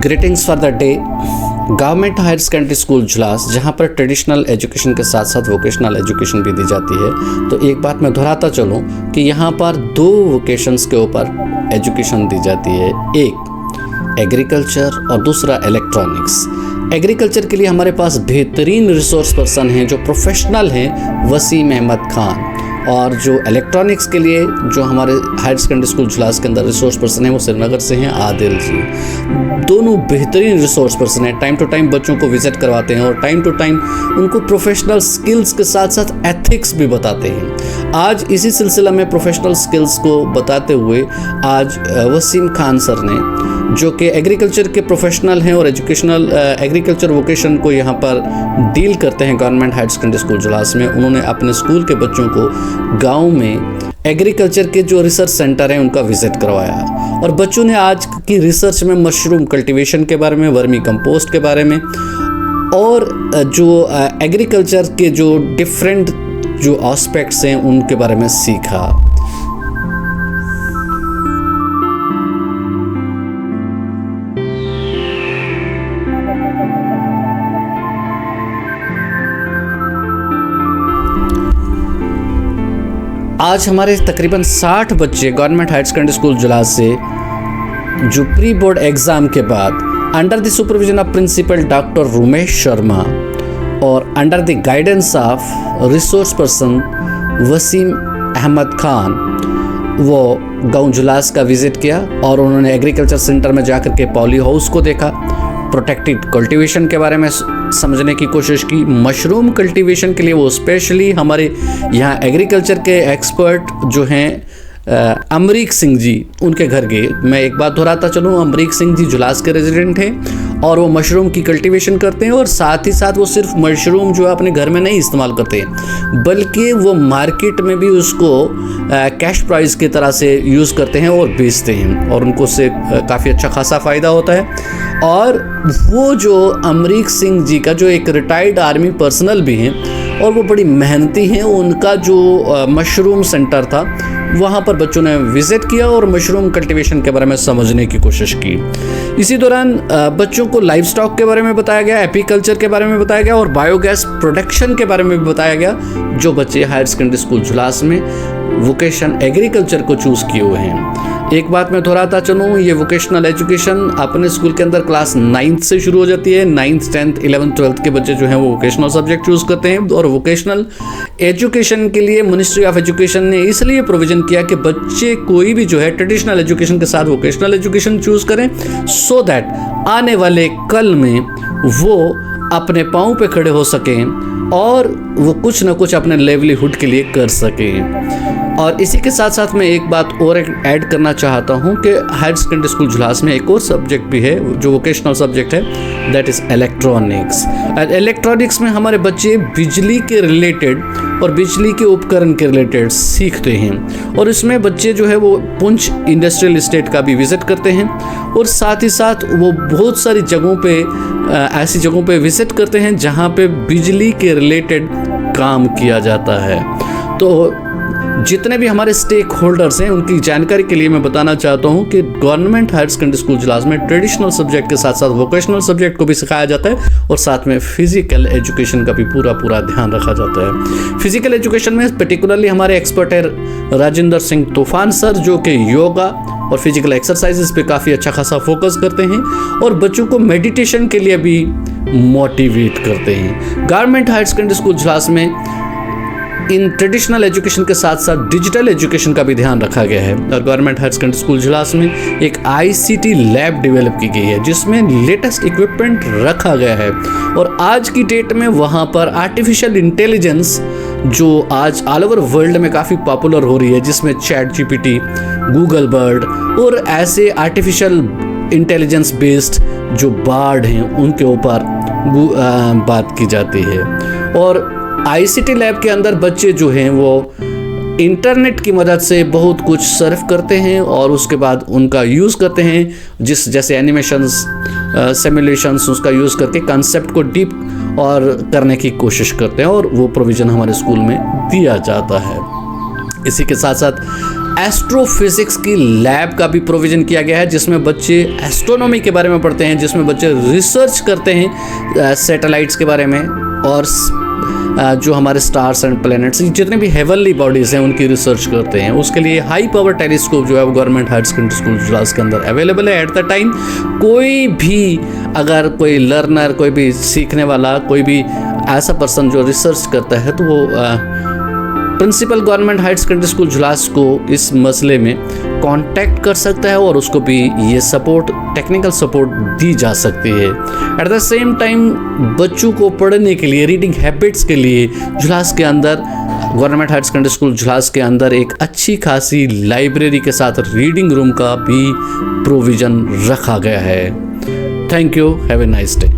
Greetings for the day government higher secondary school Julas, जहाँ पर traditional education के साथ साथ वोकेशनल एजुकेशन भी दी जाती है। तो एक बात मैं दोहराता चलूँ कि यहाँ पर 2 वोकेशंस के ऊपर एजुकेशन दी जाती है, एक एग्रीकल्चर और दूसरा इलेक्ट्रॉनिक्स। एग्रीकल्चर के लिए हमारे पास बेहतरीन रिसोर्स पर्सन हैं जो प्रोफेशनल हैं, वसीम अहमद खान, और जो इलेक्ट्रॉनिक्स के लिए जो हमारे हायर सेकेंडरी स्कूल जुलास के अंदर रिसोर्स पर्सन है वो श्रीनगर से हैं आदिल जी। दोनों बेहतरीन रिसोर्स पर्सन हैं, टाइम टू टाइम बच्चों को विजिट करवाते हैं और टाइम टू टाइम उनको प्रोफेशनल स्किल्स के साथ साथ एथिक्स भी बताते हैं। आज इसी सिलसिला में प्रोफेशनल स्किल्स को बताते हुए आज वसीम खान सर ने, जो कि एग्रीकल्चर के प्रोफेशनल हैं और एजुकेशनल एग्रीकल्चर वोकेशन को यहाँ पर डील करते हैं गवर्नमेंट हायर सेकेंडरी स्कूल जुलास में, उन्होंने अपने स्कूल के बच्चों को गांव में एग्रीकल्चर के जो रिसर्च सेंटर हैं उनका विजिट करवाया और बच्चों ने आज की रिसर्च में मशरूम कल्टीवेशन के बारे में, वर्मी कंपोस्ट के बारे में और जो एग्रीकल्चर के जो डिफरेंट जो एस्पेक्ट्स हैं उनके बारे में सीखा। आज हमारे तकरीबन 60 बच्चे government higher secondary school Julas से जो प्री बोर्ड एग्ज़ाम के बाद under the supervision of principal doctor Rumesh Sharma और under the guidance of resource person Waseem Ahmad Khan वो गांव जुलास का विज़िट किया और उन्होंने एग्रीकल्चर सेंटर में जाकर के पॉली हाउस को देखा, प्रोटेक्टेड कल्टीवेशन के बारे में समझने की कोशिश की। मशरूम कल्टीवेशन के लिए वो स्पेशली हमारे यहाँ एग्रीकल्चर के एक्सपर्ट जो हैं अमरीक सिंह जी, उनके घर गए। मैं एक बात दोहराता चलूँ, अमरीक सिंह जी जुलास के रेजिडेंट हैं और वो मशरूम की कल्टीवेशन करते हैं और साथ ही साथ वो सिर्फ मशरूम जो है अपने घर में नहीं इस्तेमाल करते हैं बल्कि वो मार्केट में भी उसको कैश प्राइस की तरह से यूज़ करते हैं और बेचते हैं और उनको उससे काफ़ी अच्छा खासा फ़ायदा होता है। और वो जो अमरीक सिंह जी का जो एक रिटायर्ड आर्मी पर्सनल भी हैं और वो बड़ी मेहनती हैं, उनका जो मशरूम सेंटर था वहाँ पर बच्चों ने विज़िट किया और मशरूम कल्टीवेशन के बारे में समझने की कोशिश की। इसी दौरान बच्चों को लाइव स्टॉक के बारे में बताया गया, एपीकल्चर के बारे में बताया गया और बायोगैस प्रोडक्शन के बारे में भी बताया गया, जो बच्चे हायर सेकेंडरी स्कूल जुलास में वोकेशन एग्रीकल्चर को चूज़ किए हुए हैं। एक बात मैं दोहराता चलूँ, ये वोकेशनल एजुकेशन अपने स्कूल के अंदर क्लास 9th से शुरू हो जाती है। 9th 10th 11th 12th के बच्चे जो हैं वो वोकेशनल सब्जेक्ट चूज़ करते हैं और वोकेशनल एजुकेशन के लिए मिनिस्ट्री ऑफ एजुकेशन ने इसलिए प्रोविज़न किया कि बच्चे कोई भी जो है ट्रेडिशनल एजुकेशन के साथ वोकेशनल एजुकेशन चूज़ करें सो दैट आने वाले कल में वो अपने पाँव पे खड़े हो सकें और वो कुछ ना कुछ अपने लेवलीहुड के लिए कर सकें। और इसी के साथ साथ मैं एक बात और ऐड करना चाहता हूँ कि हायर सेकेंडरी स्कूल जुलास में एक और सब्जेक्ट भी है जो वोकेशनल सब्जेक्ट है, दैट इज़ इलेक्ट्रॉनिक्स। इलेक्ट्रॉनिक्स में हमारे बच्चे बिजली के रिलेटेड और बिजली के उपकरण के रिलेटेड सीखते हैं और इसमें बच्चे जो है वो पुंछ इंडस्ट्रियल इस्टेट का भी विज़िट करते हैं और साथ ही साथ वो बहुत सारी जगहों पे ऐसी जगहों पे विज़िट करते हैं जहाँ पे बिजली के रिलेटेड काम किया जाता है। तो जितने भी हमारे स्टेक होल्डर्स हैं उनकी जानकारी के लिए मैं बताना चाहता हूं कि गवर्नमेंट हायर सेकेंडरी स्कूल जुलास में ट्रेडिशनल सब्जेक्ट के साथ साथ वोकेशनल सब्जेक्ट को भी सिखाया जाता है और साथ में फिजिकल एजुकेशन का भी पूरा ध्यान रखा जाता है। फिजिकल एजुकेशन में पर्टिकुलरली हमारे एक्सपर्ट है राजेंद्र सिंह तूफान सर, जो कि योगा और फिजिकल एक्सरसाइजेस पे काफ़ी अच्छा खासा फोकस करते हैं और बच्चों को मेडिटेशन के लिए भी मोटिवेट करते हैं। गवर्नमेंट हायर सेकेंडरी स्कूल जुलास में इन ट्रेडिशनल एजुकेशन के साथ साथ डिजिटल एजुकेशन का भी ध्यान रखा गया है और गवर्नमेंट हायर सेकेंडरी स्कूल जुलास में एक ICT लैब डेवलप की गई है जिसमें लेटेस्ट इक्विपमेंट रखा गया है और आज की डेट में वहाँ पर आर्टिफिशियल इंटेलिजेंस जो आज ऑल ओवर वर्ल्ड में काफ़ी पॉपुलर हो रही है, जिसमें ChatGPT, गूगल बर्ड और ऐसे आर्टिफिशियल इंटेलिजेंस बेस्ड जो बार्ड हैं उनके ऊपर बात की जाती है। और ICT लैब के अंदर बच्चे जो हैं वो इंटरनेट की मदद से बहुत कुछ सर्फ करते हैं और उसके बाद उनका यूज़ करते हैं, जैसे एनिमेशंस, सिमुलेशंस, उसका यूज़ करके कंसेप्ट को डीप और करने की कोशिश करते हैं और वो प्रोविज़न हमारे स्कूल में दिया जाता है। इसी के साथ साथ एस्ट्रोफिजिक्स की लैब का भी प्रोविज़न किया गया है, जिसमें बच्चे एस्ट्रोनॉमी के बारे में पढ़ते हैं, जिसमें बच्चे रिसर्च करते हैं सैटेलाइट्स के बारे में और जो हमारे स्टार्स एंड प्लैनेट्स जितने भी हेवनली बॉडीज़ हैं उनकी रिसर्च करते हैं। उसके लिए हाई पावर टेलीस्कोप जो है वो गवर्नमेंट हायर सेकेंडरी स्कूल जुलास के अंदर अवेलेबल है। एट द टाइम कोई भी अगर कोई लर्नर, कोई भी सीखने वाला, कोई भी ऐसा पर्सन जो रिसर्च करता है तो वो principal government higher secondary school Julas को इस मसले में कांटेक्ट कर सकता है और उसको भी ये सपोर्ट, टेक्निकल सपोर्ट दी जा सकती है। एट द सेम टाइम बच्चों को पढ़ने के लिए, रीडिंग हैबिट्स के लिए जुलास के अंदर, गवर्नमेंट हायर सेकेंडरी स्कूल जुलास के अंदर एक अच्छी खासी लाइब्रेरी के साथ रीडिंग रूम का भी प्रोविज़न रखा गया है। Thank you, have a nice day.